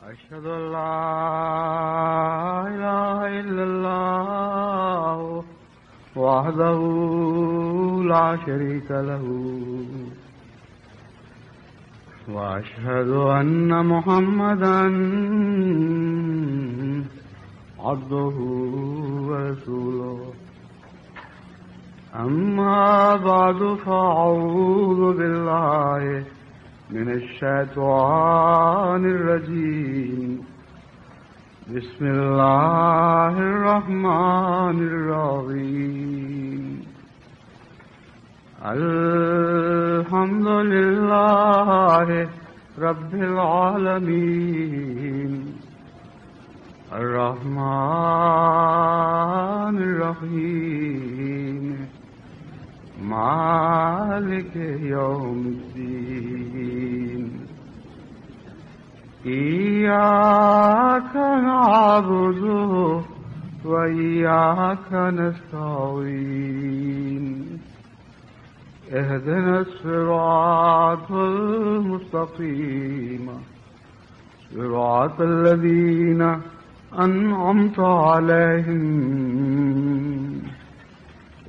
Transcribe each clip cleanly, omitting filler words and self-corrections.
أشهد أن لا إله إلا الله وحده لا شريك له وأشهد أن محمدا عبده ورسوله أما بعد فأعوذ بالله من الشيطان الرجيم بسم الله الرحمن الرحيم الحمد لله رب العالمين الرحمن الرحيم مالك يوم الدين إياك نعبد وإياك نستعين اهدنا الصراط المستقيم صراط الذين أنعمت عليهم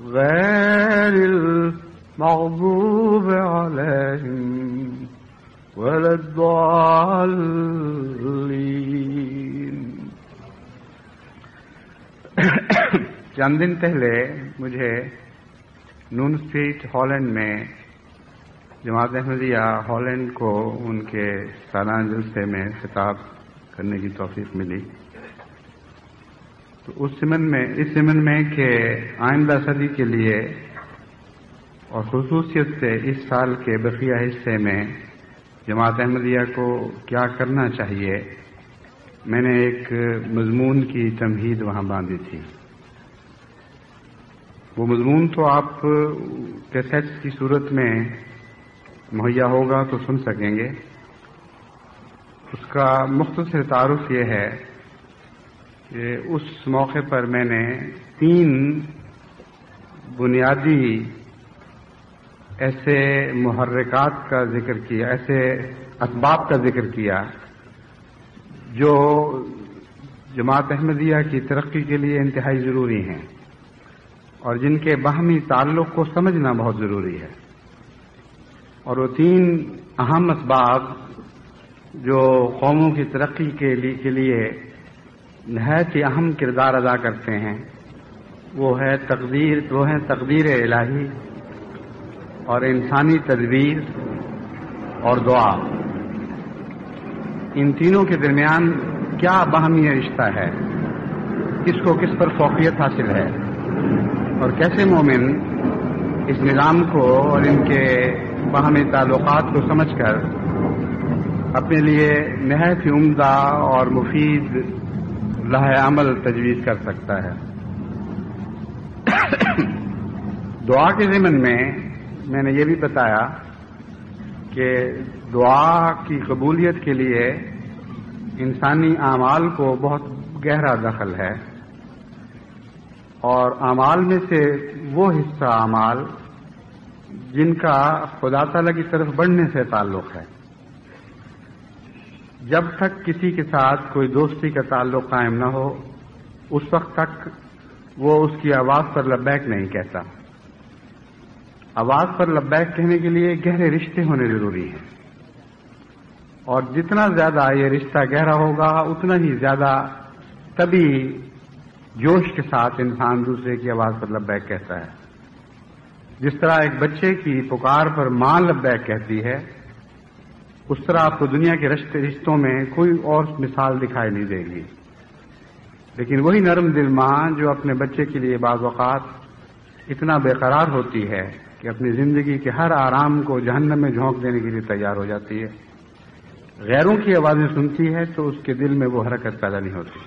غير المغضوب عليهم ولا الضالين. چند دن پہلے مجھے نون اسٹریٹ ہالینڈ میں جماعت احمدیہ ہالینڈ کو ان کے سالانہ جلسے میں خطاب کرنے کی توفیق ملی. تو اس ضمن میں کہ آئندہ صدی کے لیے اور خصوصیت سے اس سال کے بقیہ حصے میں جماعت احمدیہ کو کیا کرنا چاہیے، میں نے ایک مضمون کی تمہید وہاں باندھی تھی. وہ مضمون تو آپ کیسٹس کی صورت میں مہیا ہوگا تو سن سکیں گے. اس کا مختصر تعارف یہ ہے کہ اس موقع پر میں نے 3 بنیادی ایسے محرکات کا ذکر کیا، ایسے اسباب کا ذکر کیا جو جماعت احمدیہ کی ترقی کے لیے انتہائی ضروری ہیں اور جن کے باہمی تعلق کو سمجھنا بہت ضروری ہے. اور وہ 3 اہم اسباب جو قوموں کی ترقی کے لیے نہایت ہی اہم کردار ادا کرتے ہیں وہ ہیں تقدیر الہی اور انسانی تدبیر اور دعا. ان تینوں کے درمیان کیا باہمی رشتہ ہے، کس کو کس پر فوقیت حاصل ہے اور کیسے مومن اس نظام کو اور ان کے باہمی تعلقات کو سمجھ کر اپنے لیے نہایت ہی عمدہ اور مفید لائحہ عمل تجویز کر سکتا ہے. دعا کے ضمن میں نے یہ بھی بتایا کہ دعا کی قبولیت کے لیے انسانی اعمال کو بہت گہرا دخل ہے اور اعمال میں سے وہ حصہ اعمال جن کا خدا تعالی کی طرف بڑھنے سے تعلق ہے. جب تک کسی کے ساتھ کوئی دوستی کا تعلق قائم نہ ہو اس وقت تک وہ اس کی آواز پر لبیک نہیں کہتا. آواز پر لبیک کہنے کے لیے گہرے رشتے ہونے ضروری ہیں اور جتنا زیادہ یہ رشتہ گہرا ہوگا اتنا ہی زیادہ طبی جوش کے ساتھ انسان دوسرے کی آواز پر لبیک کہتا ہے. جس طرح ایک بچے کی پکار پر ماں لبیک کہتی ہے اس طرح آپ کو دنیا کے رشتوں میں کوئی اور مثال دکھائی نہیں دے گی. لیکن وہی نرم دل ماں جو اپنے بچے کے لیے بعض اوقات اتنا بے قرار ہوتی ہے کہ اپنی زندگی کے ہر آرام کو جہنم میں جھونک دینے کے لیے تیار ہو جاتی ہے، غیروں کی آوازیں سنتی ہے تو اس کے دل میں وہ حرکت پیدا نہیں ہوتی.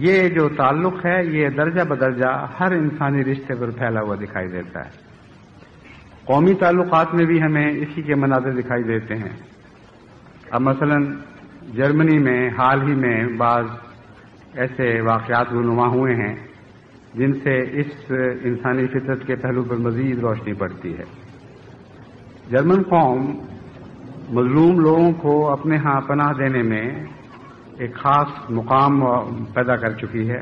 یہ جو تعلق ہے یہ درجہ بدرجہ ہر انسانی رشتے پر پھیلا ہوا دکھائی دیتا ہے. قومی تعلقات میں بھی ہمیں اسی کے مناظر دکھائی دیتے ہیں. اب مثلا جرمنی میں حال ہی میں بعض ایسے واقعات رونما ہوئے ہیں جن سے اس انسانی فطرت کے پہلو پر مزید روشنی پڑتی ہے. جرمن قوم مظلوم لوگوں کو اپنے ہاں پناہ دینے میں ایک خاص مقام پیدا کر چکی ہے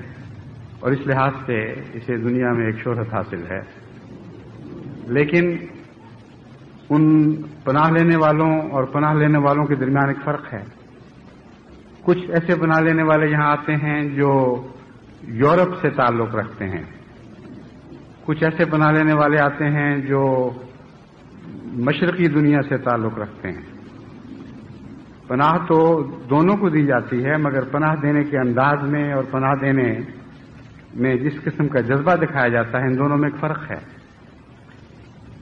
اور اس لحاظ سے اسے دنیا میں ایک شہرت حاصل ہے. لیکن ان پناہ لینے والوں اور پناہ لینے والوں کے درمیان ایک فرق ہے. کچھ ایسے پناہ لینے والے یہاں آتے ہیں جو یورپ سے تعلق رکھتے ہیں. کچھ ایسے پناہ لینے والے آتے ہیں جو مشرقی دنیا سے تعلق رکھتے ہیں. پناہ تو دونوں کو دی جاتی ہے، مگر پناہ دینے کے انداز میں اور پناہ دینے میں جس قسم کا جذبہ دکھایا جاتا ہے ان دونوں میں ایک فرق ہے.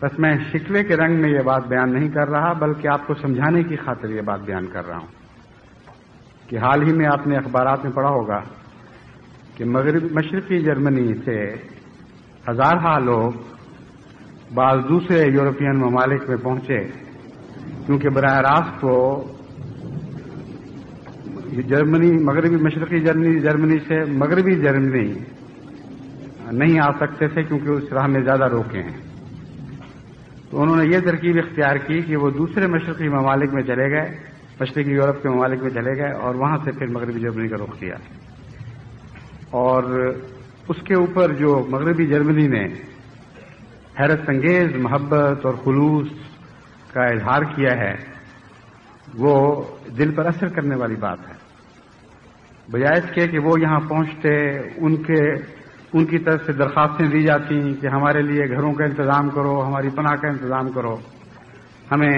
بس میں شکوے کے رنگ میں یہ بات بیان نہیں کر رہا، بلکہ آپ کو سمجھانے کی خاطر یہ بات بیان کر رہا ہوں کہ حال ہی میں آپ نے اخبارات میں پڑھا ہوگا کہ مشرقی جرمنی سے ہزارہ لوگ بعض دوسرے یورپین ممالک میں پہنچے، کیونکہ براہ راست وہ مشرقی جرمنی سے مغربی جرمنی نہیں آ سکتے تھے، کیونکہ اس راہ میں زیادہ روکے ہیں. تو انہوں نے یہ ترکیب اختیار کی کہ وہ دوسرے مشرقی ممالک میں چلے گئے، مشرقی یورپ کے ممالک میں چلے گئے اور وہاں سے پھر مغربی جرمنی کا رخ کیا. اور اس کے اوپر جو مغربی جرمنی نے حیرت انگیز محبت اور خلوص کا اظہار کیا ہے، وہ دل پر اثر کرنے والی بات ہے. بجائے اس کے کہ وہ یہاں پہنچتے ان کی طرف سے درخواستیں دی جاتی کہ ہمارے لیے گھروں کا انتظام کرو، ہماری پناہ کا انتظام کرو، ہمیں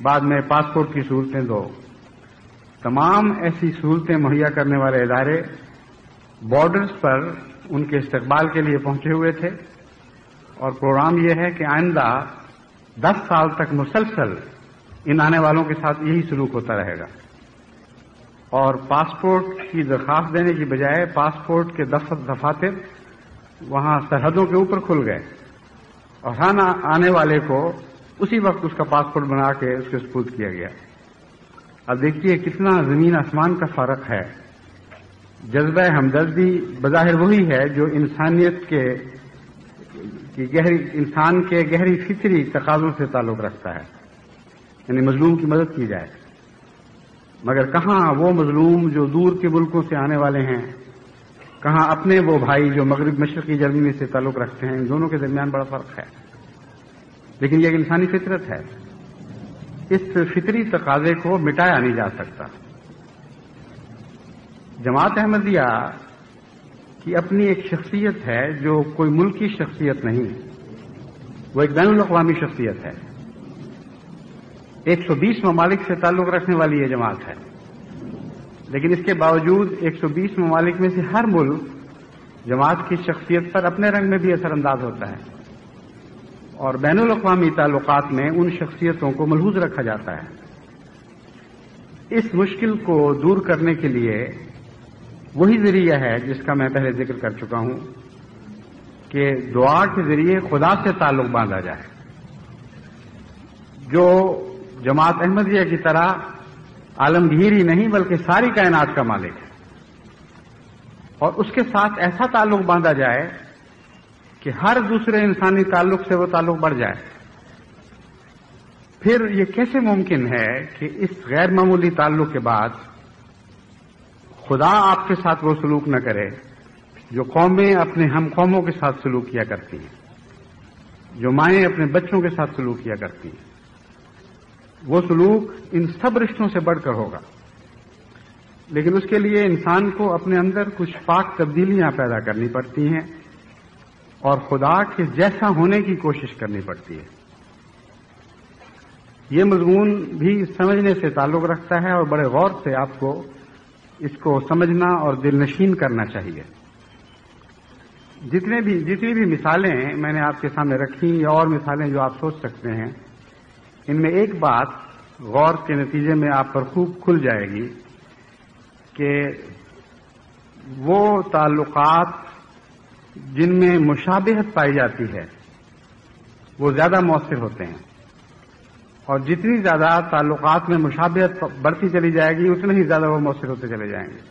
بعد میں پاسپورٹ کی سہولتیں دو. تمام ایسی سہولتیں مہیا کرنے والے ادارے بارڈرز پر ان کے استقبال کے لیے پہنچے ہوئے تھے، اور پروگرام یہ ہے کہ آئندہ 10 سال تک مسلسل ان آنے والوں کے ساتھ یہی سلوک ہوتا رہے گا. اور پاسپورٹ کی درخواست دینے کی بجائے پاسپورٹ کے دفاتر وہاں سرحدوں کے اوپر کھل گئے اور ہر آنے والے کو اسی وقت اس کا پاسپورٹ بنا کے اس کے سپرد کیا گیا. اب دیکھیے کتنا زمین آسمان کا فرق ہے. جذبہ ہمدردی بظاہر وہی ہے جو انسانیت انسان کے گہری فطری تقاضوں سے تعلق رکھتا ہے، یعنی مظلوم کی مدد کی جائے. مگر کہاں وہ مظلوم جو دور کے ملکوں سے آنے والے ہیں، کہاں اپنے وہ بھائی جو مشرقی جرمنی سے تعلق رکھتے ہیں. ان دونوں کے درمیان بڑا فرق ہے، لیکن یہ ایک انسانی فطرت ہے. اس فطری تقاضے کو مٹایا نہیں جا سکتا. جماعت احمدیہ کی اپنی ایک شخصیت ہے جو کوئی ملکی شخصیت نہیں، وہ ایک بین الاقوامی شخصیت ہے. 120 ممالک سے تعلق رکھنے والی یہ جماعت ہے، لیکن اس کے باوجود 120 ممالک میں سے ہر ملک جماعت کی شخصیت پر اپنے رنگ میں بھی اثر انداز ہوتا ہے، اور بین الاقوامی تعلقات میں ان شخصیتوں کو ملحوظ رکھا جاتا ہے. اس مشکل کو دور کرنے کے لیے وہی ذریعہ ہے جس کا میں پہلے ذکر کر چکا ہوں کہ دعا کے ذریعے خدا سے تعلق باندھا جائے. جو جماعت احمدیہ کی طرح عالمگیر ہی نہیں بلکہ ساری کائنات کا مالک ہے، اور اس کے ساتھ ایسا تعلق باندھا جائے کہ ہر دوسرے انسانی تعلق سے وہ تعلق بڑھ جائے. پھر یہ کیسے ممکن ہے کہ اس غیر معمولی تعلق کے بعد خدا آپ کے ساتھ وہ سلوک نہ کرے جو قومیں اپنے ہم قوموں کے ساتھ سلوک کیا کرتی ہیں، جو مائیں اپنے بچوں کے ساتھ سلوک کیا کرتی ہیں. وہ سلوک ان سب رشتوں سے بڑھ کر ہوگا، لیکن اس کے لیے انسان کو اپنے اندر کچھ پاک تبدیلیاں پیدا کرنی پڑتی ہیں اور خدا کے جیسا ہونے کی کوشش کرنی پڑتی ہے. یہ مضمون بھی سمجھنے سے تعلق رکھتا ہے اور بڑے غور سے آپ کو اس کو سمجھنا اور دل نشین کرنا چاہیے. جتنی بھی مثالیں میں نے آپ کے سامنے رکھی یا اور مثالیں جو آپ سوچ سکتے ہیں، ان میں ایک بات غور کے نتیجے میں آپ پر خوب کھل جائے گی کہ وہ تعلقات جن میں مشابہت پائی جاتی ہے وہ زیادہ مؤثر ہوتے ہیں، اور جتنی زیادہ تعلقات میں مشابہت بڑھتی چلی جائے گی اتنے ہی زیادہ وہ مؤثر ہوتے چلے جائیں گے.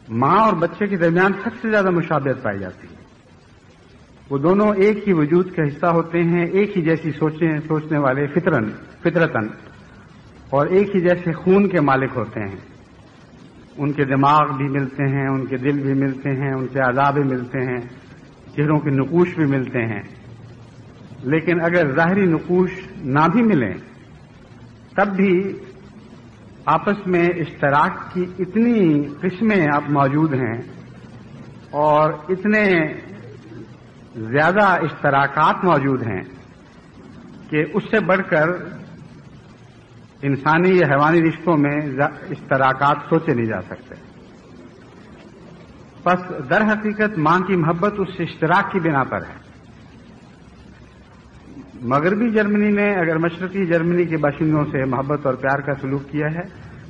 ماں اور بچے کے درمیان سب سے زیادہ مشابہت پائی جاتی ہے. وہ دونوں ایک ہی وجود کا حصہ ہوتے ہیں، ایک ہی جیسی سوچنے والے فطرتاً، اور ایک ہی جیسے خون کے مالک ہوتے ہیں. ان کے دماغ بھی ملتے ہیں، ان کے دل بھی ملتے ہیں، ان کے اعضاء بھی ملتے ہیں، چہروں کے نقوش بھی ملتے ہیں. لیکن اگر ظاہری نقوش نہ بھی ملیں تب بھی آپس میں اشتراک کی اتنی قسمیں اب موجود ہیں اور اتنے زیادہ اشتراکات موجود ہیں کہ اس سے بڑھ کر انسانی یا حیوانی رشتوں میں اشتراکات سوچے نہیں جا سکتے. بس در حقیقت ماں کی محبت اس اشتراک کی بنا پر ہے. مغربی جرمنی نے اگر مشرقی جرمنی کے باشندوں سے محبت اور پیار کا سلوک کیا ہے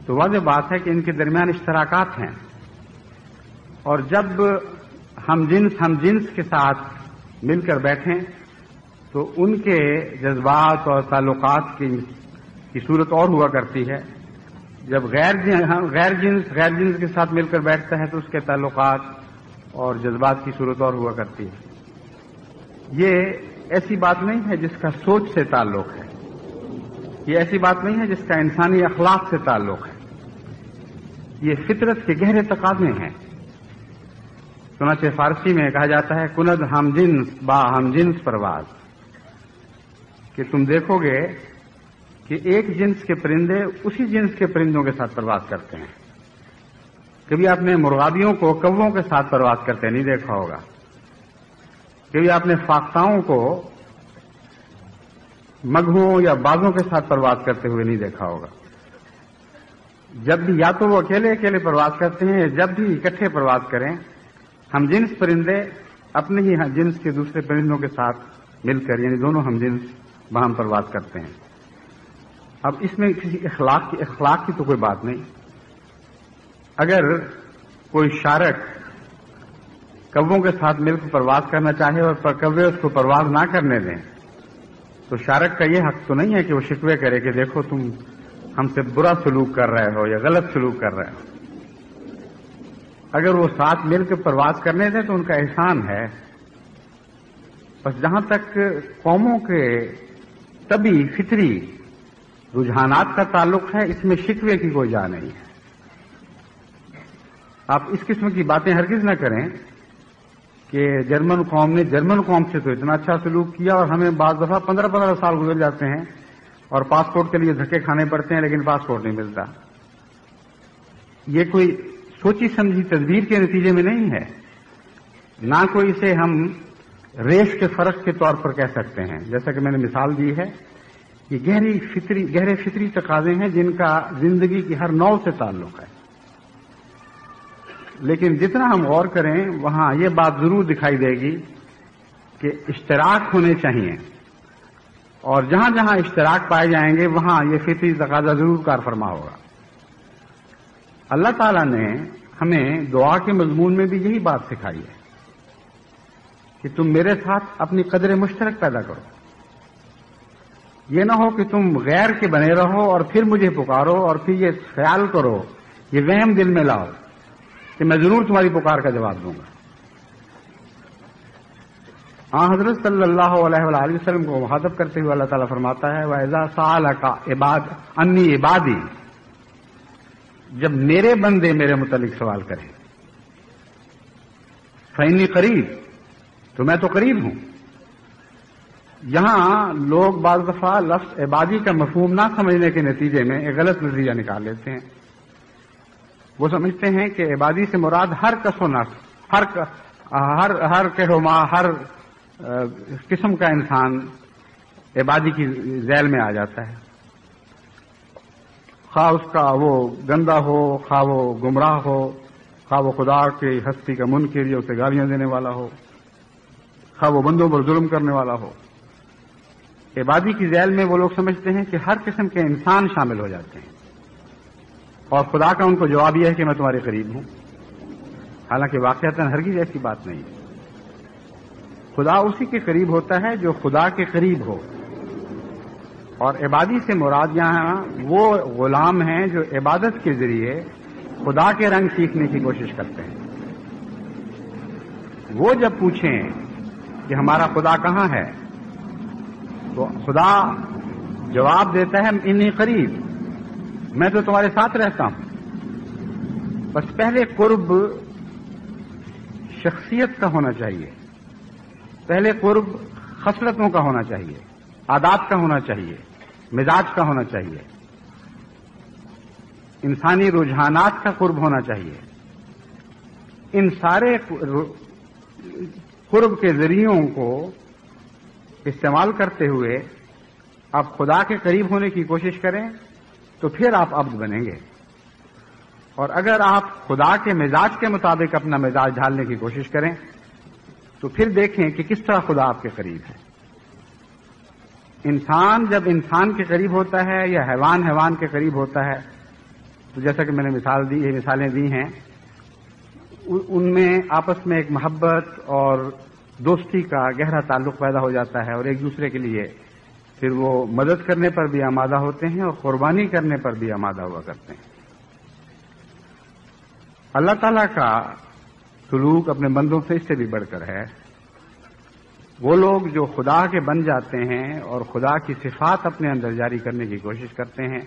تو واضح بات ہے کہ ان کے درمیان اشتراکات ہیں. اور جب ہم جنس کے ساتھ مل کر بیٹھیں تو ان کے جذبات اور تعلقات کی صورت اور ہوا کرتی ہے. جب غیر جنس کے ساتھ مل کر بیٹھتا ہے تو اس کے تعلقات اور جذبات کی صورت اور ہوا کرتی ہے. یہ ایسی بات نہیں ہے جس کا سوچ سے تعلق ہے، یہ ایسی بات نہیں ہے جس کا انسانی اخلاق سے تعلق ہے. یہ فطرت کے گہرے تقاضے ہیں. چنانچہ فارسی میں کہا جاتا ہے کند ہم جنس با ہم جنس پرواز، کہ تم دیکھو گے کہ ایک جنس کے پرندے اسی جنس کے پرندوں کے ساتھ پرواز کرتے ہیں. کبھی آپ نے مرغابیوں کو کووں کے ساتھ پرواز کرتے نہیں دیکھا ہوگا. کبھی آپ نے فاختاؤں کو مگھوں یا بازوں کے ساتھ پرواز کرتے ہوئے نہیں دیکھا ہوگا. جب بھی یا تو وہ اکیلے اکیلے پرواز کرتے ہیں، جب بھی اکٹھے پرواز کریں ہم جنس پرندے اپنے ہی جنس کے دوسرے پرندوں کے ساتھ مل کر، یعنی دونوں ہم جنس باہم پرواز کرتے ہیں. اب اس میں کسی اخلاق کی تو کوئی بات نہیں. اگر کوئی شارک کووں کے ساتھ مل کر پرواز کرنا چاہے اور کوے اس کو پرواز نہ کرنے دیں تو شارک کا یہ حق تو نہیں ہے کہ وہ شکوے کرے کہ دیکھو تم ہم سے برا سلوک کر رہے ہو یا غلط سلوک کر رہے ہو. اگر وہ ساتھ مل کر پرواز کرنے دیں تو ان کا احسان ہے. بس جہاں تک قوموں کے طبی فطری رجحانات کا تعلق ہے اس میں شکوے کی کوئی جا نہیں ہے. آپ اس قسم کی باتیں ہرگز نہ کریں کہ جرمن قوم نے جرمن قوم سے تو اتنا اچھا سلوک کیا اور ہمیں بعض دفعہ 15 سال گزر جاتے ہیں اور پاسپورٹ کے لیے دھکے کھانے پڑتے ہیں لیکن پاسپورٹ نہیں ملتا. یہ کوئی سوچی سمجھی تدبیر کے نتیجے میں نہیں ہے، نہ کوئی اسے ہم ریس کے فرق کے طور پر کہہ سکتے ہیں. جیسا کہ میں نے مثال دی ہے، یہ گہرے فطری تقاضے ہیں جن کا زندگی کی ہر نوع سے تعلق ہے. لیکن جتنا ہم غور کریں وہاں یہ بات ضرور دکھائی دے گی کہ اشتراک ہونے چاہیے، اور جہاں جہاں اشتراک پائے جائیں گے وہاں یہ فطری تقاضا ضرور کار فرما ہوگا. اللہ تعالیٰ نے ہمیں دعا کے مضمون میں بھی یہی بات سکھائی ہے کہ تم میرے ساتھ اپنی قدر مشترک پیدا کرو. یہ نہ ہو کہ تم غیر کے بنے رہو اور پھر مجھے پکارو اور پھر یہ خیال کرو، یہ وہم دل میں لاؤ کہ میں ضرور تمہاری پکار کا جواب دوں گا. حضرت صلی اللہ علیہ وآلہ وسلم کو مخاطب کرتے ہوئے اللہ تعالیٰ فرماتا ہے وَإِذَا سَأَلَكَ عَنِّي عِبَادِي، جب میرے بندے میرے متعلق سوال کریں، فَإِنِّي قریب، تو میں تو قریب ہوں. یہاں لوگ بعض دفعہ لفظ عبادی کا مفہوم نہ سمجھنے کے نتیجے میں ایک غلط نتیجہ نکال لیتے ہیں. وہ سمجھتے ہیں کہ عبادی سے مراد ہر کس و نفس، ہر کہرما، ہر قسم کا انسان عبادی کی ذیل میں آ جاتا ہے، خواہ اس کا وہ گندا ہو، خواہ وہ گمراہ ہو، خواہ وہ خدا کی ہستی کا منکر یا اسے گالیاں دینے والا ہو، خواہ وہ بندوں پر ظلم کرنے والا ہو. عبادی کی ذیل میں وہ لوگ سمجھتے ہیں کہ ہر قسم کے انسان شامل ہو جاتے ہیں، اور خدا کا ان کو جواب یہ ہے کہ میں تمہارے قریب ہوں. حالانکہ واقعتاً ہرگز ایسی بات نہیں ہے. خدا اسی کے قریب ہوتا ہے جو خدا کے قریب ہو، اور عبادی سے مراد یہاں وہ غلام ہیں جو عبادت کے ذریعے خدا کے رنگ سیکھنے کی کوشش کرتے ہیں. وہ جب پوچھیں کہ ہمارا خدا کہاں ہے تو خدا جواب دیتا ہے انی قریب، میں تو تمہارے ساتھ رہتا ہوں. بس پہلے قرب شخصیت کا ہونا چاہیے، پہلے قرب خصلتوں کا ہونا چاہیے، عادات کا ہونا چاہیے، مزاج کا ہونا چاہیے، انسانی رجحانات کا قرب ہونا چاہیے. ان سارے قرب کے ذریعوں کو استعمال کرتے ہوئے آپ خدا کے قریب ہونے کی کوشش کریں تو پھر آپ عبد بنیں گے. اور اگر آپ خدا کے مزاج کے مطابق اپنا مزاج ڈھالنے کی کوشش کریں تو پھر دیکھیں کہ کس طرح خدا آپ کے قریب ہے. انسان جب انسان کے قریب ہوتا ہے یا حیوان کے قریب ہوتا ہے تو جیسا کہ میں نے مثالیں دی ہیں، ان میں آپس میں ایک محبت اور دوستی کا گہرا تعلق پیدا ہو جاتا ہے، اور ایک دوسرے کے لیے پھر وہ مدد کرنے پر بھی آمادہ ہوتے ہیں اور قربانی کرنے پر بھی آمادہ ہوا کرتے ہیں. اللہ تعالیٰ کا سلوک اپنے بندوں سے اس سے بھی بڑھ کر ہے. وہ لوگ جو خدا کے بن جاتے ہیں اور خدا کی صفات اپنے اندر جاری کرنے کی کوشش کرتے ہیں،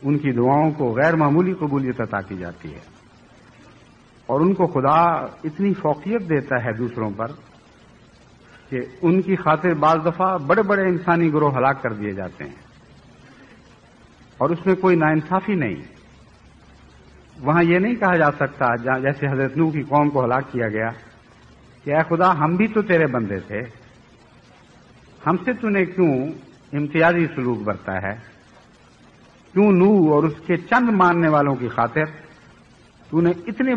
ان کی دعاؤں کو غیر معمولی قبولیت عطا کی جاتی ہے، اور ان کو خدا اتنی فوقیت دیتا ہے دوسروں پر کہ ان کی خاطر بعض دفعہ بڑے بڑے انسانی گروہ ہلاک کر دیے جاتے ہیں، اور اس میں کوئی ناانصافی نہیں. وہاں یہ نہیں کہا جا سکتا جیسے حضرت نوح کی قوم کو ہلاک کیا گیا کہ اے خدا ہم بھی تو تیرے بندے تھے، ہم سے تو نے کیوں امتیازی سلوک برتا ہے؟ کیوں نوح اور اس کے چند ماننے والوں کی خاطر تو نے اتنے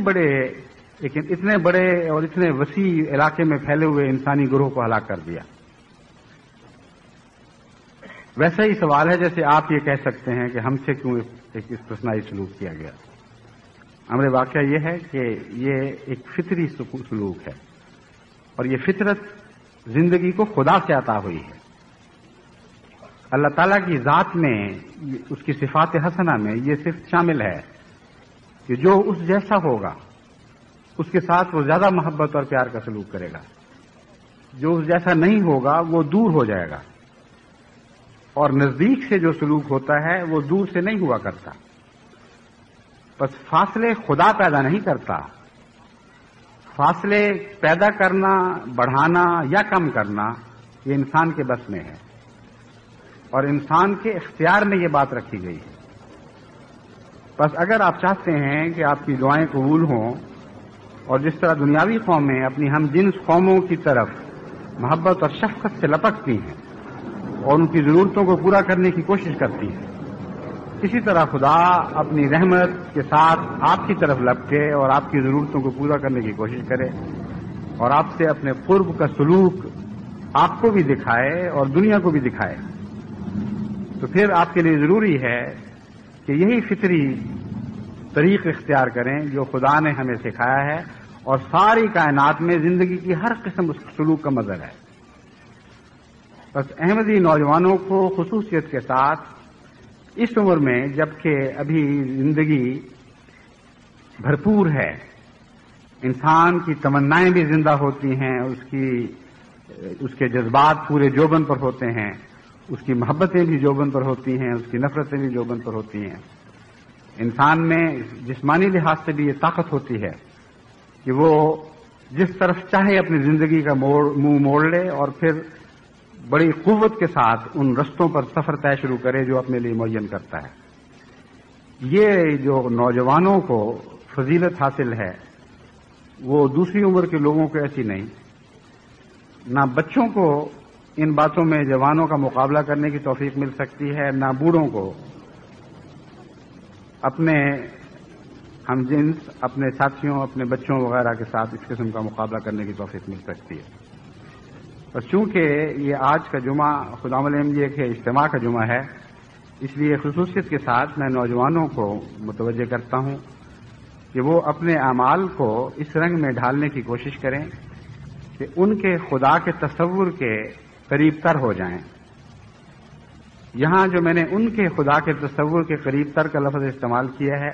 بڑے اور اتنے وسیع علاقے میں پھیلے ہوئے انسانی گروہ کو ہلاک کر دیا؟ ویسا ہی سوال ہے جیسے آپ یہ کہہ سکتے ہیں کہ ہم سے کیوں ایک استثنائی سلوک کیا گیا. امر واقعہ یہ ہے کہ یہ ایک فطری سلوک ہے، اور یہ فطرت زندگی کو خدا سے عطا ہوئی ہے. اللہ تعالیٰ کی ذات میں، اس کی صفات حسنہ میں یہ صرف شامل ہے کہ جو اس جیسا ہوگا اس کے ساتھ وہ زیادہ محبت اور پیار کا سلوک کرے گا، جو اس جیسا نہیں ہوگا وہ دور ہو جائے گا، اور نزدیک سے جو سلوک ہوتا ہے وہ دور سے نہیں ہوا کرتا. بس فاصلے خدا پیدا نہیں کرتا، فاصلے پیدا کرنا، بڑھانا یا کم کرنا یہ انسان کے بس میں ہے، اور انسان کے اختیار میں یہ بات رکھی گئی ہے. بس اگر آپ چاہتے ہیں کہ آپ کی دعائیں قبول ہوں، اور جس طرح دنیاوی قومیں اپنی ہم جنس قوموں کی طرف محبت اور شفقت سے لپکتی ہیں اور ان کی ضرورتوں کو پورا کرنے کی کوشش کرتی ہیں، اسی طرح خدا اپنی رحمت کے ساتھ آپ کی طرف لپکے اور آپ کی ضرورتوں کو پورا کرنے کی کوشش کرے، اور آپ سے اپنے قرب کا سلوک آپ کو بھی دکھائے اور دنیا کو بھی دکھائے. تو پھر آپ کے لیے ضروری ہے کہ یہی فطری طریق اختیار کریں جو خدا نے ہمیں سکھایا ہے، اور ساری کائنات میں زندگی کی ہر قسم اس سلوک کا مظہر ہے. بس احمدی نوجوانوں کو خصوصیت کے ساتھ اس عمر میں جبکہ ابھی زندگی بھرپور ہے، انسان کی تمنائیں بھی زندہ ہوتی ہیں، اس کے جذبات پورے جوبن پر ہوتے ہیں، اس کی محبتیں بھی جوبن پر ہوتی ہیں، اس کی نفرتیں بھی جوبن پر ہوتی ہیں. انسان میں جسمانی لحاظ سے بھی یہ طاقت ہوتی ہے کہ وہ جس طرف چاہے اپنی زندگی کا منہ موڑ لے اور پھر بڑی قوت کے ساتھ ان رستوں پر سفر طے شروع کرے جو اپنے لیے معین کرتا ہے. یہ جو نوجوانوں کو فضیلت حاصل ہے وہ دوسری عمر کے لوگوں کو ایسی نہیں. نہ بچوں کو ان باتوں میں جوانوں کا مقابلہ کرنے کی توفیق مل سکتی ہے، نہ بوڑھوں کو اپنے ہم جنس، اپنے ساتھیوں، اپنے بچوں وغیرہ کے ساتھ اس قسم کا مقابلہ کرنے کی توفیق مل سکتی ہے. بس چونکہ یہ آج کا جمعہ خدام العالمین کے اجتماع کا جمعہ ہے، اس لیے خصوصیت کے ساتھ میں نوجوانوں کو متوجہ کرتا ہوں کہ وہ اپنے اعمال کو اس رنگ میں ڈھالنے کی کوشش کریں کہ ان کے خدا کے تصور کے قریب تر ہو جائیں. یہاں جو میں نے ان کے خدا کے تصور کے قریب تر کا لفظ استعمال کیا ہے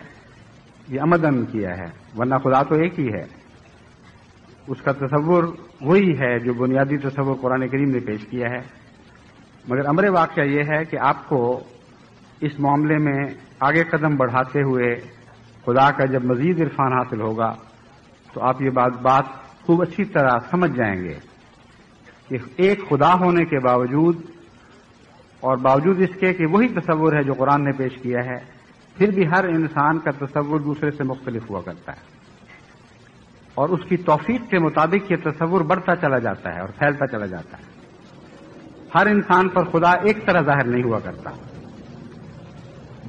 یہ عمدن کیا ہے، ورنہ خدا تو ایک ہی ہے. اس کا تصور وہی ہے جو بنیادی تصور قرآن کریم نے پیش کیا ہے. مگر امر واقعہ یہ ہے کہ آپ کو اس معاملے میں آگے قدم بڑھاتے ہوئے خدا کا جب مزید عرفان حاصل ہوگا تو آپ یہ بات خوب اچھی طرح سمجھ جائیں گے کہ ایک خدا ہونے کے باوجود اور باوجود اس کے کہ وہی تصور ہے جو قرآن نے پیش کیا ہے، پھر بھی ہر انسان کا تصور دوسرے سے مختلف ہوا کرتا ہے، اور اس کی توفیق کے مطابق یہ تصور بڑھتا چلا جاتا ہے اور پھیلتا چلا جاتا ہے۔ ہر انسان پر خدا ایک طرح ظاہر نہیں ہوا کرتا۔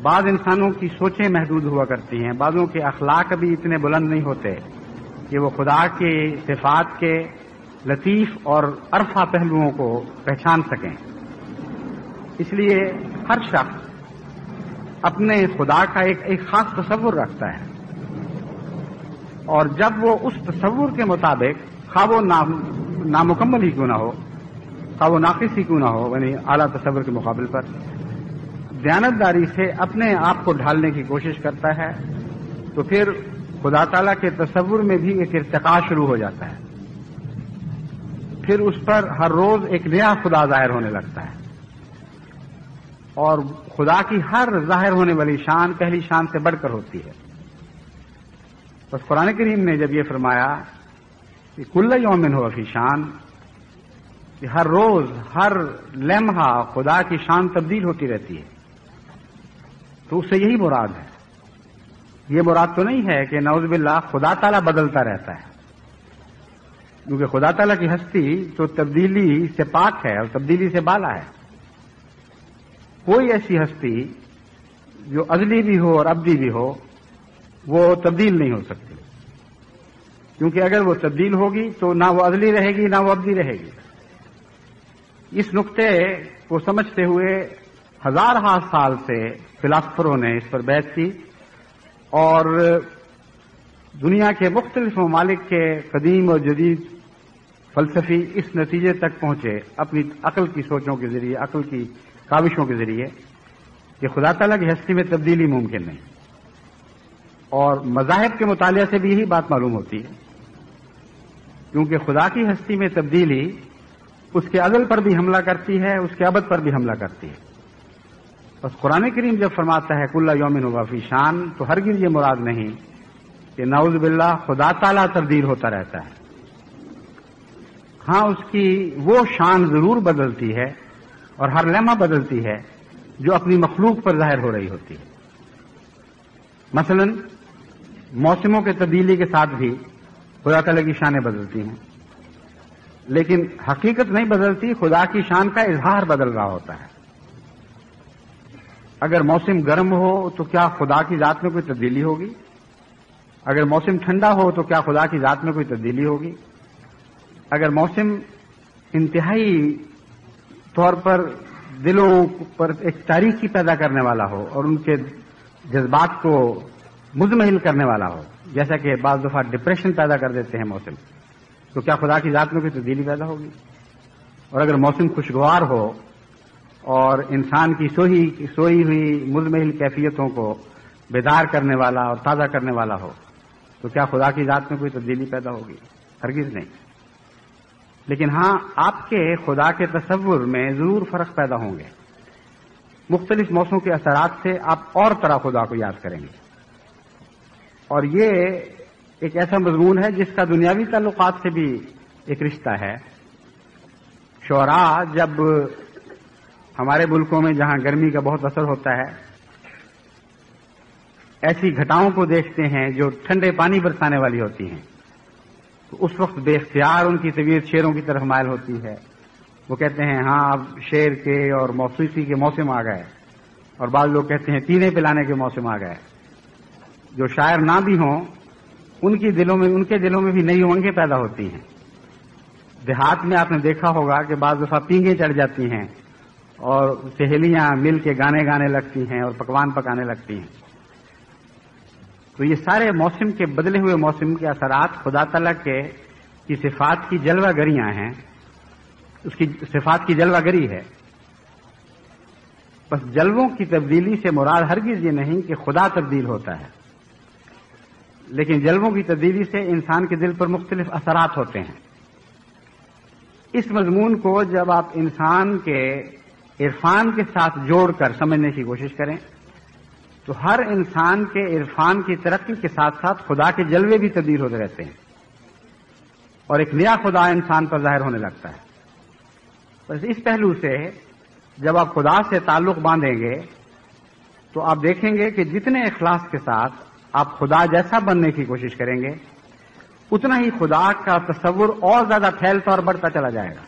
بعض انسانوں کی سوچیں محدود ہوا کرتی ہیں، بعضوں کے اخلاق بھی اتنے بلند نہیں ہوتے کہ وہ خدا کے صفات کے لطیف اور عرفہ پہلوؤں کو پہچان سکیں۔ اس لیے ہر شخص اپنے خدا کا ایک خاص تصور رکھتا ہے، اور جب وہ اس تصور کے مطابق خواہ وہ نامکمل ہی کیوں نہ ہو، خواہ وہ ناقص ہی کیوں نہ ہو، یعنی اعلیٰ تصور کے مقابل پر دیانتداری سے اپنے آپ کو ڈھالنے کی کوشش کرتا ہے، تو پھر خدا تعالیٰ کے تصور میں بھی ایک ارتقاء شروع ہو جاتا ہے۔ پھر اس پر ہر روز ایک نیا خدا ظاہر ہونے لگتا ہے، اور خدا کی ہر ظاہر ہونے والی شان پہلی شان سے بڑھ کر ہوتی ہے۔ بس قرآن کریم نے جب یہ فرمایا کہ کل یوم ہو فی شان، کہ ہر روز ہر لمحہ خدا کی شان تبدیل ہوتی رہتی ہے، تو اس سے یہی مراد ہے۔ یہ مراد تو نہیں ہے کہ نعوذ باللہ خدا تعالیٰ بدلتا رہتا ہے، کیونکہ خدا تعالیٰ کی ہستی تو تبدیلی سے پاک ہے اور تبدیلی سے بالا ہے۔ کوئی ایسی ہستی جو ازلی بھی ہو اور ابدی بھی ہو وہ تبدیل نہیں ہو سکتی، کیونکہ اگر وہ تبدیل ہوگی تو نہ وہ ازلی رہے گی نہ وہ ابدی رہے گی۔ اس نقطے کو سمجھتے ہوئے ہزارہ سال سے فلاسفروں نے اس پر بحث کی، اور دنیا کے مختلف ممالک کے قدیم اور جدید فلسفی اس نتیجے تک پہنچے اپنی عقل کی سوچوں کے ذریعے، عقل کی کاوشوں کے ذریعے، کہ خدا تعالیٰ کی ہستی میں تبدیلی ممکن نہیں، اور مذاہب کے مطالعہ سے بھی یہی بات معلوم ہوتی ہے، کیونکہ خدا کی ہستی میں تبدیلی اس کے ازل پر بھی حملہ کرتی ہے، اس کے ابد پر بھی حملہ کرتی ہے۔ بس قرآن کریم جب فرماتا ہے کل یوم ہو فی شان، تو ہرگز یہ مراد نہیں کہ نعوذ باللہ خدا تعالیٰ تبدیل ہوتا رہتا ہے۔ ہاں، اس کی وہ شان ضرور بدلتی ہے اور ہر لمحہ بدلتی ہے جو اپنی مخلوق پر ظاہر ہو رہی ہوتی ہے۔ مثلا موسموں کے تبدیلی کے ساتھ بھی خدا تعالیٰ کی شانیں بدلتی ہیں، لیکن حقیقت نہیں بدلتی، خدا کی شان کا اظہار بدل رہا ہوتا ہے۔ اگر موسم گرم ہو تو کیا خدا کی ذات میں کوئی تبدیلی ہوگی؟ اگر موسم ٹھنڈا ہو تو کیا خدا کی ذات میں کوئی تبدیلی ہوگی؟ اگر موسم انتہائی طور پر دلوں پر ایک تاریکی پیدا کرنے والا ہو اور ان کے جذبات کو مزمحل کرنے والا ہو، جیسا کہ بعض دفعہ ڈپریشن پیدا کر دیتے ہیں موسم، تو کیا خدا کی ذات میں کوئی تبدیلی پیدا ہوگی؟ اور اگر موسم خوشگوار ہو اور انسان کی سوئی ہوئی مزمحل کیفیتوں کو بیدار کرنے والا اور تازہ کرنے والا ہو، تو کیا خدا کی ذات میں کوئی تبدیلی پیدا ہوگی؟ ہرگز نہیں۔ لیکن ہاں، آپ کے خدا کے تصور میں ضرور فرق پیدا ہوں گے۔ مختلف موسموں کے اثرات سے آپ اور طرح خدا کو یاد کریں گے، اور یہ ایک ایسا مضمون ہے جس کا دنیاوی تعلقات سے بھی ایک رشتہ ہے۔ شعراء جب ہمارے ملکوں میں جہاں گرمی کا بہت اثر ہوتا ہے ایسی گھٹاؤں کو دیکھتے ہیں جو ٹھنڈے پانی برسانے والی ہوتی ہیں، تو اس وقت بے اختیار ان کی طبیعت شعروں کی طرف مائل ہوتی ہے۔ وہ کہتے ہیں ہاں اب شعر کے اور موسیقی کے موسم آ گئے، اور بعض لوگ کہتے ہیں پینے پلانے کے موسم آ گئے۔ جو شاعر نہ بھی ہوں ان کے دلوں میں بھی نئی امنگیں پیدا ہوتی ہیں۔ دیہات میں آپ نے دیکھا ہوگا کہ بعض دفعہ پینگیں چڑھ جاتی ہیں اور سہیلیاں مل کے گانے لگتی ہیں اور پکوان پکانے لگتی ہیں۔ تو یہ سارے موسم کے بدلے ہوئے موسم کے اثرات خدا تعالیٰ کی صفات کی جلوہ گریاں ہیں، اس کی صفات کی جلوہ گری ہے۔ بس جلووں کی تبدیلی سے مراد ہرگز یہ نہیں کہ خدا تبدیل ہوتا ہے، لیکن جلووں کی تبدیلی سے انسان کے دل پر مختلف اثرات ہوتے ہیں۔ اس مضمون کو جب آپ انسان کے عرفان کے ساتھ جوڑ کر سمجھنے کی کوشش کریں تو ہر انسان کے عرفان کی ترقی کے ساتھ ساتھ خدا کے جلوے بھی تبدیل ہوتے رہتے ہیں اور ایک نیا خدا انسان پر ظاہر ہونے لگتا ہے. بس اس پہلو سے جب آپ خدا سے تعلق باندھیں گے تو آپ دیکھیں گے کہ جتنے اخلاص کے ساتھ آپ خدا جیسا بننے کی کوشش کریں گے اتنا ہی خدا کا تصور اور زیادہ پھیلتا اور بڑھتا چلا جائے گا.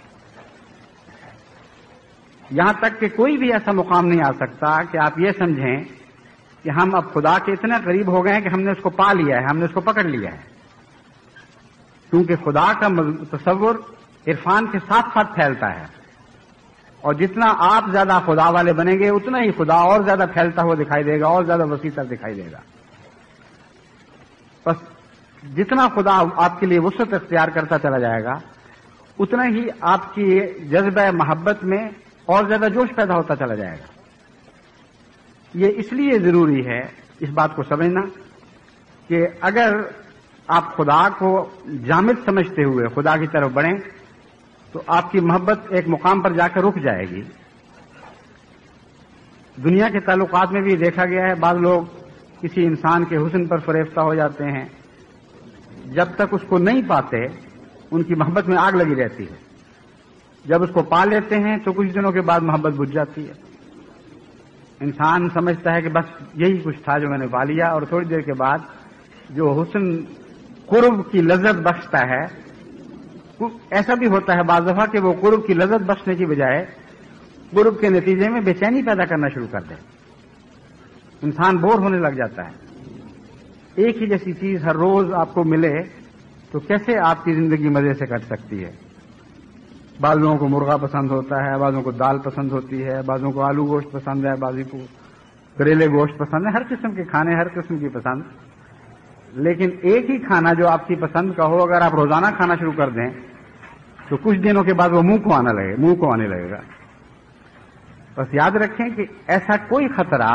یہاں تک کہ کوئی بھی ایسا مقام نہیں آ سکتا کہ آپ یہ سمجھیں کہ ہم اب خدا کے اتنے قریب ہو گئے ہیں کہ ہم نے اس کو پا لیا ہے, ہم نے اس کو پکڑ لیا ہے. کیونکہ خدا کا تصور عرفان کے ساتھ ساتھ پھیلتا ہے اور جتنا آپ زیادہ خدا والے بنیں گے اتنا ہی خدا اور زیادہ پھیلتا ہوا دکھائی دے گا اور زیادہ وسیع تر دکھائی دے گا. بس جتنا خدا آپ کے لیے وسعت اختیار کرتا چلا جائے گا اتنا ہی آپ کی جذبہ محبت میں اور زیادہ جوش پیدا ہوتا چلا جائے گا. یہ اس لیے ضروری ہے اس بات کو سمجھنا کہ اگر آپ خدا کو جامد سمجھتے ہوئے خدا کی طرف بڑھیں تو آپ کی محبت ایک مقام پر جا کر رک جائے گی. دنیا کے تعلقات میں بھی دیکھا گیا ہے بعض لوگ کسی انسان کے حسن پر فریفتہ ہو جاتے ہیں, جب تک اس کو نہیں پاتے ان کی محبت میں آگ لگی رہتی ہے. جب اس کو پا لیتے ہیں تو کچھ دنوں کے بعد محبت بجھ جاتی ہے. انسان سمجھتا ہے کہ بس یہی کچھ تھا جو میں نے پا لیا, اور تھوڑی دیر کے بعد جو حسن قرب کی لذت بخشتا ہے ایسا بھی ہوتا ہے بعض دفعہ کہ وہ قرب کی لذت بخشنے کی بجائے قرب کے نتیجے میں بے چینی پیدا کرنا شروع کر دے. انسان بور ہونے لگ جاتا ہے. ایک ہی جیسی چیز ہر روز آپ کو ملے تو کیسے آپ کی زندگی مزے سے کٹ سکتی ہے؟ بعض لوگوں کو مرغا پسند ہوتا ہے, بعضوں کو دال پسند ہوتی ہے, بعضوں کو آلو گوشت پسند ہے, بعضوں کو کریلے گوشت پسند ہے. ہر قسم کے کھانے, ہر قسم کی پسند. لیکن ایک ہی کھانا جو آپ کی پسند کا ہو اگر آپ روزانہ کھانا شروع کر دیں تو کچھ دنوں کے بعد وہ منہ کو آنے لگے گا. بس یاد رکھیں کہ ایسا کوئی خطرہ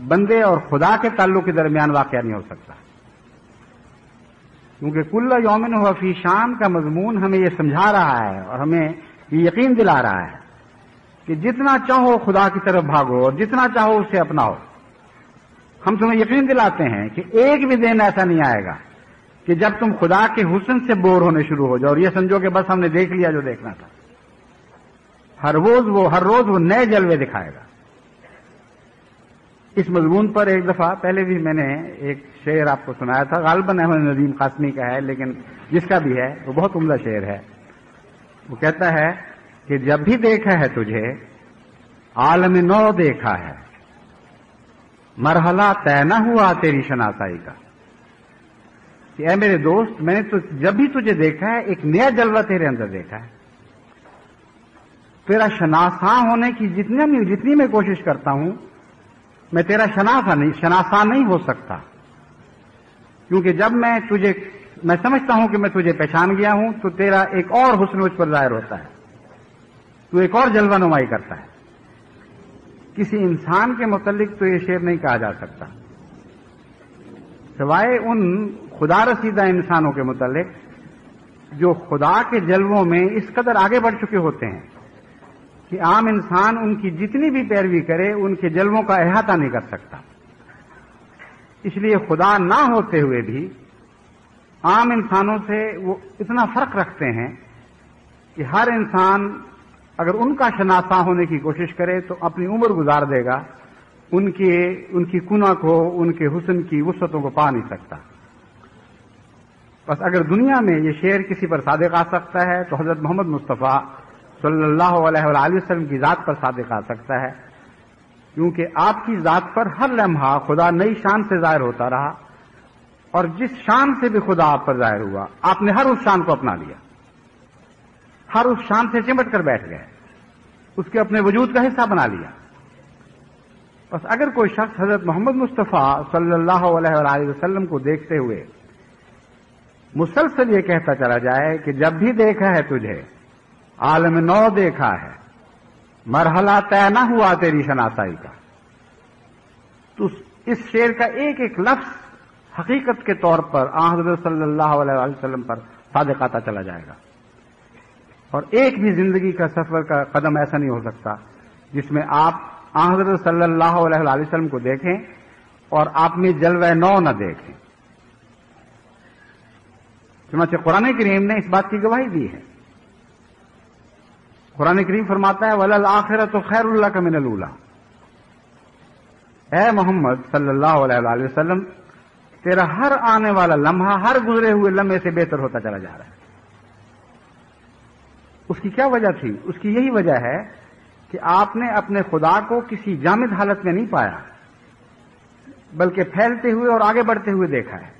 بندے اور خدا کے تعلق کے درمیان واقع نہیں ہو سکتا, کیونکہ کل یومن ہوا فی شان کا مضمون ہمیں یہ سمجھا رہا ہے اور ہمیں یہ یقین دلا رہا ہے کہ جتنا چاہو خدا کی طرف بھاگو اور جتنا چاہو اسے اپناؤ. ہم تمہیں یقین دلاتے ہیں کہ ایک بھی دن ایسا نہیں آئے گا کہ جب تم خدا کے حسن سے بور ہونے شروع ہو جاؤ اور یہ سمجھو کہ بس ہم نے دیکھ لیا جو دیکھنا تھا. ہر روز وہ نئے جلوے دکھائے گا. اس مضمون پر ایک دفعہ پہلے بھی میں نے ایک شعر آپ کو سنایا تھا, غالباً احمد ندیم قاسمی کا ہے, لیکن جس کا بھی ہے وہ بہت عمدہ شعر ہے. وہ کہتا ہے کہ جب بھی دیکھا ہے تجھے عالم نو دیکھا ہے, مرحلہ طے نہ ہوا تیری شناسائی کا. کہ اے میرے دوست, میں نے تو جب بھی تجھے دیکھا ہے ایک نیا جلوہ تیرے اندر دیکھا ہے. تیرا شناساں ہونے کی جتنی میں کوشش کرتا ہوں میں تیرا شناساں نہیں ہو سکتا, کیونکہ جب میں سمجھتا ہوں کہ میں تجھے پہچان گیا ہوں تو تیرا ایک اور حسن مجھ پر ظاہر ہوتا ہے, تو ایک اور جلوہ نمائی کرتا ہے. کسی انسان کے متعلق تو یہ شعر نہیں کہا جا سکتا سوائے ان خدا رسیدہ انسانوں کے متعلق جو خدا کے جلووں میں اس قدر آگے بڑھ چکے ہوتے ہیں کہ عام انسان ان کی جتنی بھی پیروی کرے ان کے جلووں کا احاطہ نہیں کر سکتا. اس لیے خدا نہ ہوتے ہوئے بھی عام انسانوں سے وہ اتنا فرق رکھتے ہیں کہ ہر انسان اگر ان کا شناسا ہونے کی کوشش کرے تو اپنی عمر گزار دے گا, ان کی کنہ کو, ان کے حسن کی وسعتوں کو پا نہیں سکتا. بس اگر دنیا میں یہ شعر کسی پر صادق آ سکتا ہے تو حضرت محمد مصطفیٰ صلی اللہ علیہ وآلہ وسلم کی ذات پر صادق آ سکتا ہے, کیونکہ آپ کی ذات پر ہر لمحہ خدا نئی شان سے ظاہر ہوتا رہا, اور جس شان سے بھی خدا آپ پر ظاہر ہوا آپ نے ہر اس شان کو اپنا لیا, ہر اس شان سے چمٹ کر بیٹھ گئے, اس کے اپنے وجود کا حصہ بنا لیا. بس اگر کوئی شخص حضرت محمد مصطفیٰ صلی اللہ علیہ وآلہ وسلم کو دیکھتے ہوئے مسلسل یہ کہتا چلا جائے کہ جب بھی دیکھا ہے تجھے عالم نو دیکھا ہے, مرحلہ طے نہ ہوا تیری شناسائی کا, تو اس شعر کا ایک ایک لفظ حقیقت کے طور پر حضرت صلی اللہ علیہ وسلم پر صادق آتا چلا جائے گا. اور ایک بھی زندگی کا سفر کا قدم ایسا نہیں ہو سکتا جس میں آپ حضرت صلی اللہ علیہ وسلم کو دیکھیں اور آپ میں جلوہ نو نہ دیکھیں. چنانچہ قرآن کریم نے اس بات کی گواہی دی ہے. قرآن کریم فرماتا ہے وَلَلْآخِرَةُ خَيْرٌ لَكَ مِنَ الْأُولَىٰ. اے محمد صلی اللہ علیہ وسلم، تیرا ہر آنے والا لمحہ ہر گزرے ہوئے لمحے سے بہتر ہوتا چلا جا رہا ہے. اس کی کیا وجہ تھی؟ اس کی یہی وجہ ہے کہ آپ نے اپنے خدا کو کسی جامد حالت میں نہیں پایا، بلکہ پھیلتے ہوئے اور آگے بڑھتے ہوئے دیکھا ہے.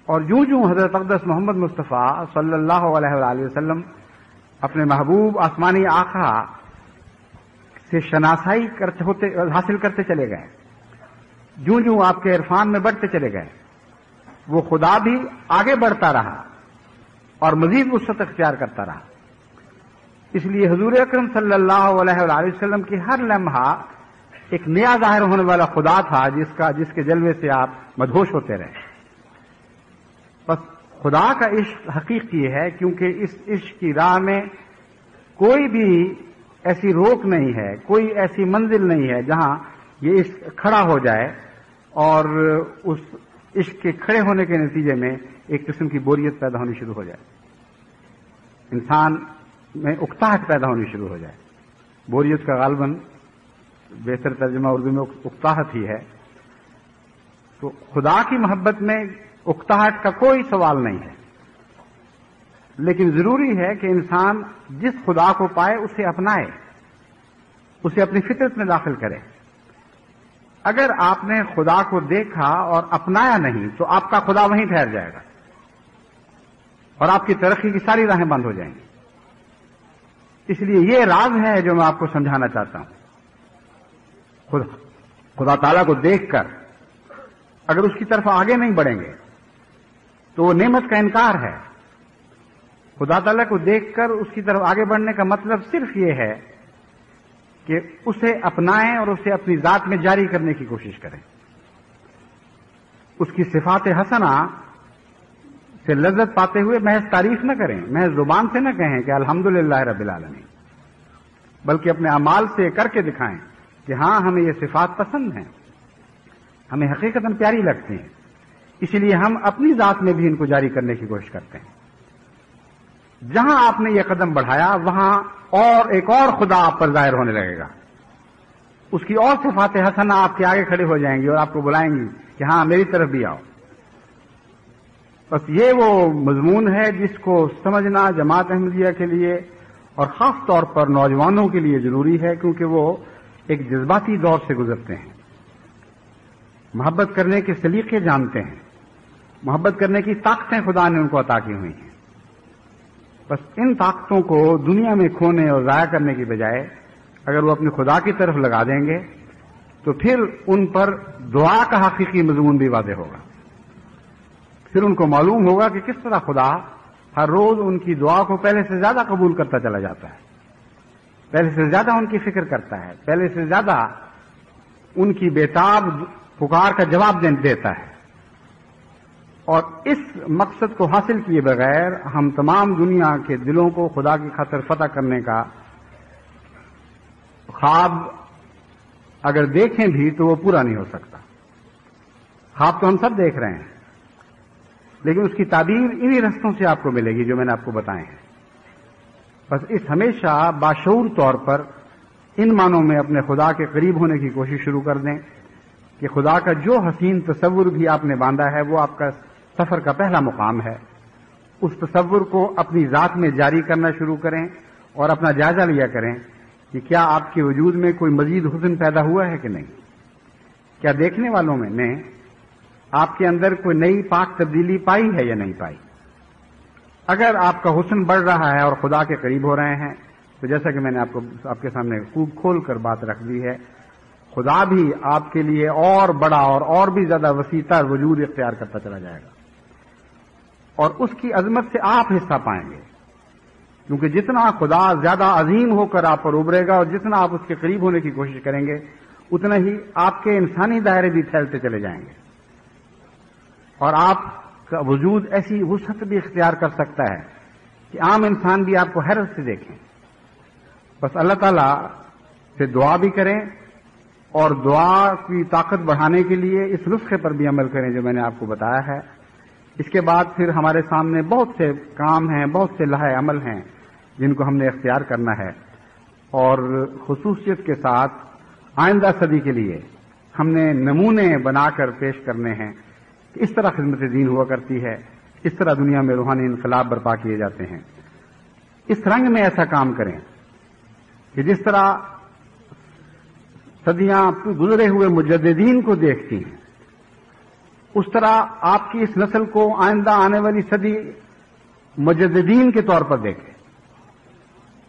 اور جوں حضرت اقدس محمد مصطفیٰ صلی اللہ علیہ وسلم اپنے محبوب آسمانی آقا سے شناسائی حاصل کرتے چلے گئے، جوں آپ کے عرفان میں بڑھتے چلے گئے، وہ خدا بھی آگے بڑھتا رہا اور مزید وسعت اختیار کرتا رہا. اس لیے حضور اکرم صلی اللہ علیہ وسلم کی ہر لمحہ ایک نیا ظاہر ہونے والا خدا تھا جس کے جلوے سے آپ مدہوش ہوتے رہے. بس خدا کا عشق حقیقی ہے، کیونکہ اس عشق کی راہ میں کوئی بھی ایسی روک نہیں ہے، کوئی ایسی منزل نہیں ہے جہاں یہ عشق کھڑا ہو جائے اور اس عشق کے کھڑے ہونے کے نتیجے میں ایک قسم کی بوریت پیدا ہونی شروع ہو جائے، انسان میں اکتاہٹ پیدا ہونی شروع ہو جائے. بوریت کا غالباً بہتر ترجمہ اردو میں اکتاہٹ ہی ہے. تو خدا کی محبت میں اکتاہٹ کا کوئی سوال نہیں ہے، لیکن ضروری ہے کہ انسان جس خدا کو پائے اسے اپنائے، اسے اپنی فطرت میں داخل کرے. اگر آپ نے خدا کو دیکھا اور اپنایا نہیں تو آپ کا خدا وہیں ٹھہر جائے گا اور آپ کی ترقی کی ساری راہیں بند ہو جائیں گی. اس لیے یہ راز ہے جو میں آپ کو سمجھانا چاہتا ہوں. خدا تعالیٰ کو دیکھ کر اگر اس کی طرف آگے نہیں بڑھیں گے تو وہ نعمت کا انکار ہے. خدا تعالیٰ کو دیکھ کر اس کی طرف آگے بڑھنے کا مطلب صرف یہ ہے کہ اسے اپنائیں اور اسے اپنی ذات میں جاری کرنے کی کوشش کریں. اس کی صفات حسنہ سے لذت پاتے ہوئے محض تعریف نہ کریں، محض زبان سے نہ کہیں کہ الحمدللہ رب العالمین، بلکہ اپنے اعمال سے کر کے دکھائیں کہ ہاں ہمیں یہ صفات پسند ہیں، ہمیں حقیقتاً پیاری لگتی ہیں، اس لیے ہم اپنی ذات میں بھی ان کو جاری کرنے کی کوشش کرتے ہیں. جہاں آپ نے یہ قدم بڑھایا وہاں ایک اور خدا آپ پر ظاہر ہونے لگے گا، اس کی اور صفات حسنہ آپ کے آگے کھڑے ہو جائیں گی اور آپ کو بلائیں گی کہ ہاں میری طرف بھی آؤ. بس یہ وہ مضمون ہے جس کو سمجھنا جماعت احمدیہ کے لیے اور خاص طور پر نوجوانوں کے لیے ضروری ہے، کیونکہ وہ ایک جذباتی دور سے گزرتے ہیں، محبت کرنے کے سلیقے جانتے ہیں، محبت کرنے کی طاقتیں خدا نے ان کو عطا کی ہوئی ہیں. بس ان طاقتوں کو دنیا میں کھونے اور ضائع کرنے کی بجائے اگر وہ اپنے خدا کی طرف لگا دیں گے تو پھر ان پر دعا کا حقیقی مضمون بھی واضح ہوگا. پھر ان کو معلوم ہوگا کہ کس طرح خدا ہر روز ان کی دعا کو پہلے سے زیادہ قبول کرتا چلا جاتا ہے، پہلے سے زیادہ ان کی فکر کرتا ہے، پہلے سے زیادہ ان کی بےتاب پکار کا جواب دیتا ہے. اور اس مقصد کو حاصل کیے بغیر ہم تمام دنیا کے دلوں کو خدا کی خاطر فتح کرنے کا خواب اگر دیکھیں بھی تو وہ پورا نہیں ہو سکتا. خواب تو ہم سب دیکھ رہے ہیں، لیکن اس کی تعبیر انہی رستوں سے آپ کو ملے گی جو میں نے آپ کو بتائے ہیں. بس اس ہمیشہ باشعور طور پر ان معنوں میں اپنے خدا کے قریب ہونے کی کوشش شروع کر دیں کہ خدا کا جو حسین تصور بھی آپ نے باندھا ہے وہ آپ کا سفر کا پہلا مقام ہے. اس تصور کو اپنی ذات میں جاری کرنا شروع کریں اور اپنا جائزہ لیا کریں کہ کیا آپ کے وجود میں کوئی مزید حسن پیدا ہوا ہے کہ نہیں، کیا دیکھنے والوں میں نے آپ کے اندر کوئی نئی پاک تبدیلی پائی ہے یا نہیں پائی. اگر آپ کا حسن بڑھ رہا ہے اور خدا کے قریب ہو رہے ہیں تو جیسا کہ میں نے آپ کے سامنے خوب کھول کر بات رکھ دی ہے، خدا بھی آپ کے لیے اور بڑا اور بھی زیادہ وسیع تر وجود اختیار کرتا چلا جائے گا اور اس کی عظمت سے آپ حصہ پائیں گے. کیونکہ جتنا خدا زیادہ عظیم ہو کر آپ پر ابھرے گا اور جتنا آپ اس کے قریب ہونے کی کوشش کریں گے اتنا ہی آپ کے انسانی دائرے بھی پھیلتے چلے جائیں گے اور آپ کا وجود ایسی وسعت بھی اختیار کر سکتا ہے کہ عام انسان بھی آپ کو حیرت سے دیکھیں. بس اللہ تعالیٰ سے دعا بھی کریں اور دعا کی طاقت بڑھانے کے لیے اس نسخے پر بھی عمل کریں جو میں نے آپ کو بتایا ہے. اس کے بعد پھر ہمارے سامنے بہت سے کام ہیں، بہت سے لائحہ عمل ہیں جن کو ہم نے اختیار کرنا ہے، اور خصوصیت کے ساتھ آئندہ صدی کے لیے ہم نے نمونے بنا کر پیش کرنے ہیں کہ اس طرح خدمت دین ہوا کرتی ہے، اس طرح دنیا میں روحانی انقلاب برپا کیے جاتے ہیں. اس رنگ میں ایسا کام کریں کہ جس طرح صدیاں گزرے ہوئے مجددین کو دیکھتی ہیں، اس طرح آپ کی اس نسل کو آئندہ آنے والی صدی مجددین کے طور پر دیکھے.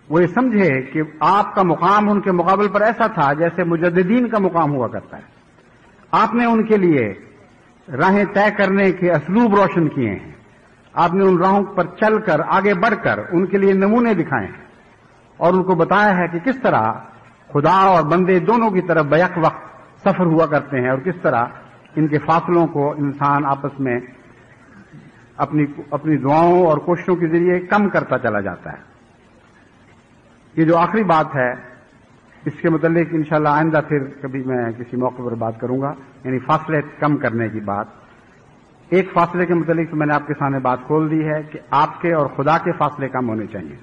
وہ یہ سمجھے کہ آپ کا مقام ان کے مقابل پر ایسا تھا جیسے مجددین کا مقام ہوا کرتا ہے. آپ نے ان کے لیے راہیں طے کرنے کے اسلوب روشن کیے ہیں، آپ نے ان راہوں پر چل کر آگے بڑھ کر ان کے لیے نمونے دکھائے ہیں اور ان کو بتایا ہے کہ کس طرح خدا اور بندے دونوں کی طرف بیک وقت سفر ہوا کرتے ہیں اور کس طرح ان کے فاصلوں کو انسان آپس میں اپنی دعاؤں اور کوششوں کے ذریعے کم کرتا چلا جاتا ہے. یہ جو آخری بات ہے اس کے متعلق انشاءاللہ آئندہ پھر کبھی میں کسی موقع پر بات کروں گا، یعنی فاصلے کم کرنے کی بات. ایک فاصلے کے متعلق تو میں نے آپ کے سامنے بات کھول دی ہے کہ آپ کے اور خدا کے فاصلے کم ہونے چاہیے،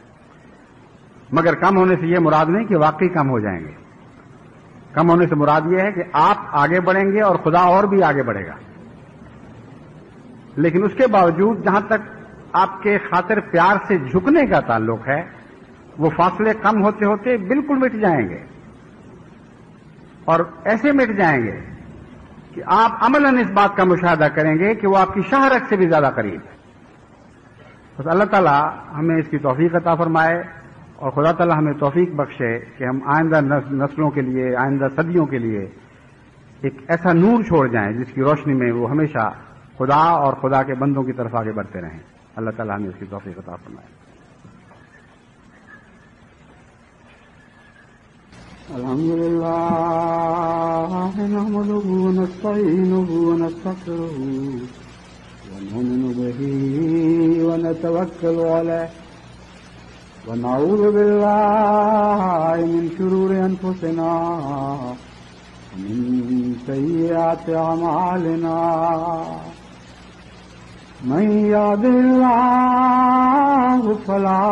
مگر کم ہونے سے یہ مراد نہیں کہ واقعی کم ہو جائیں گے. کم ہونے سے مراد یہ ہے کہ آپ آگے بڑھیں گے اور خدا اور بھی آگے بڑھے گا، لیکن اس کے باوجود جہاں تک آپ کے خاطر پیار سے جھکنے کا تعلق ہے وہ فاصلے کم ہوتے ہوتے بالکل مٹ جائیں گے، اور ایسے مٹ جائیں گے کہ آپ عملاً اس بات کا مشاہدہ کریں گے کہ وہ آپ کی شہرت سے بھی زیادہ قریب ہے. بس اللہ تعالیٰ ہمیں اس کی توفیق عطا فرمائے اور خدا تعالیٰ ہمیں توفیق بخشے کہ ہم آئندہ نسلوں کے لیے، آئندہ صدیوں کے لیے ایک ایسا نور چھوڑ جائیں جس کی روشنی میں وہ ہمیشہ خدا اور خدا کے بندوں کی طرف آگے بڑھتے رہیں. اللہ تعالیٰ ہمیں اس کی توفیق عطا فرمائے. الحمدللہ نحمده ونستعینه ونستغفره ونؤمن به ونتوکل علیہ ونعوذ باللہ من شرور انفسنا ومن سیئات اعمالنا من یهده اللہ فلا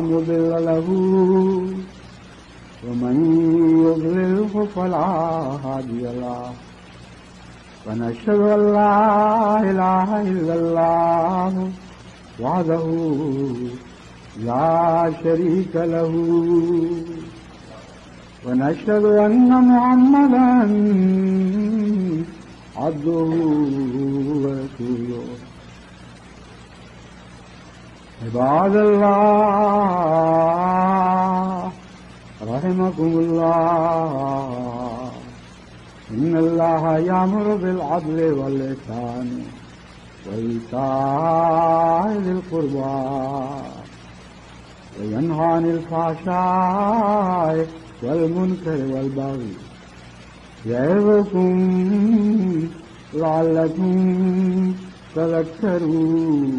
مضل له ومن يضلله فلا هادي له ونشهد أن لا إله إلا الله وحده لا شريك له ونشهد أن محمدا عبده ورسوله. عباد الله رحمكم الله إن الله يأمر بالعدل والإحسان وإيتاء ذي القربى وينهى عن الفحشاء والمنكر والبغي يعظكم لعلكم تذكرون.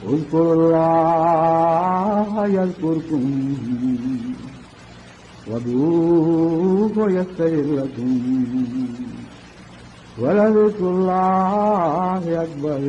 اذكروا الله يذكركم وادعوه يستجب لكم ولذكر الله أكبر.